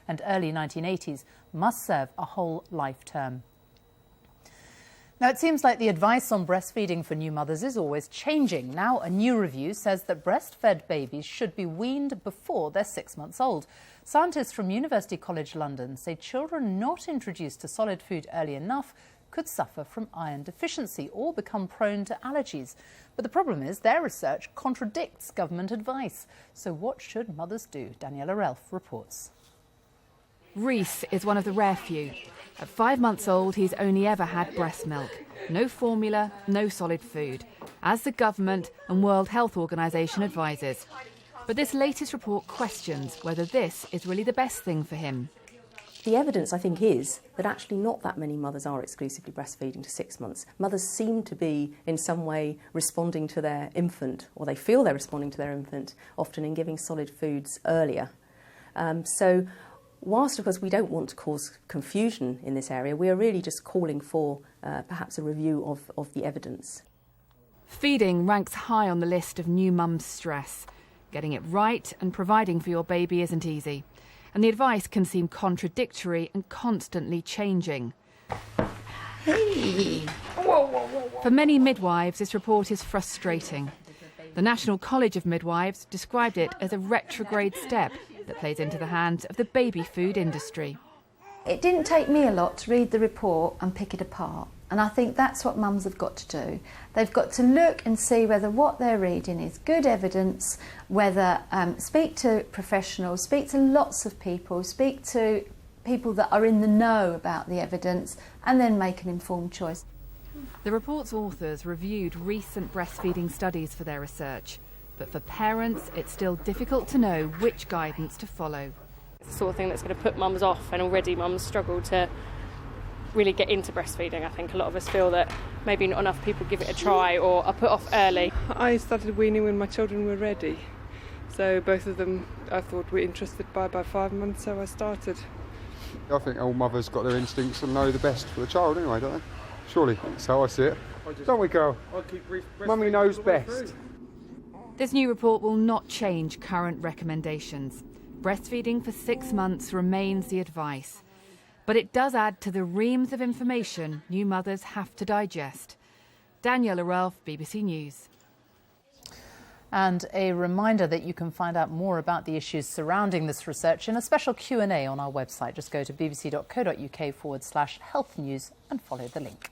and early 1980s must serve a whole life term. Now, it seems like the advice on breastfeeding for new mothers is always changing. Now, a new review says that breastfed babies should be weaned before they're 6 months old. Scientists from University College London say children not introduced to solid food early enough could suffer from iron deficiency or become prone to allergies. But the problem is their research contradicts government advice. So what should mothers do? Daniela Relph reports. Reese is one of the rare few. At 5 months old, he's only ever had breast milk. No formula, no solid food, as the government and World Health Organization advises. But this latest report questions whether this is really the best thing for him. The evidence, I think, is that actually not that many mothers are exclusively breastfeeding to 6 months. Mothers seem to be in some way responding to their infant, or they feel they're responding to their infant, often in giving solid foods earlier. So whilst, of course, we don't want to cause confusion in this area, we are really just calling for perhaps a review of the evidence. Feeding ranks high on the list of new mums' stress. Getting it right and providing for your baby isn't easy. And the advice can seem contradictory and constantly changing. Hey. For many midwives, this report is frustrating. The National College of Midwives described it as a retrograde step that plays into the hands of the baby food industry. It didn't take me a lot to read the report and pick it apart. And I think that's what mums have got to do. They've got to look and see whether what they're reading is good evidence, whether speak to professionals, speak to lots of people, speak to people that are in the know about the evidence, and then make an informed choice. The report's authors reviewed recent breastfeeding studies for their research. But for parents, it's still difficult to know which guidance to follow. It's the sort of thing that's going to put mums off, and already mums struggle to really get into breastfeeding. I think a lot of us feel that maybe not enough people give it a try or are put off early. I started weaning when my children were ready. So both of them I thought were interested by 5 months, so I started. I think all mothers got their instincts and know the best for the child anyway, don't they? Surely, that's how I see it. Don't we, girl? Mummy knows best. This new report will not change current recommendations. Breastfeeding for 6 months remains the advice. But it does add to the reams of information new mothers have to digest. Daniela Relph, BBC News. And a reminder that you can find out more about the issues surrounding this research in a special Q&A on our website. Just go to bbc.co.uk/health news and follow the link.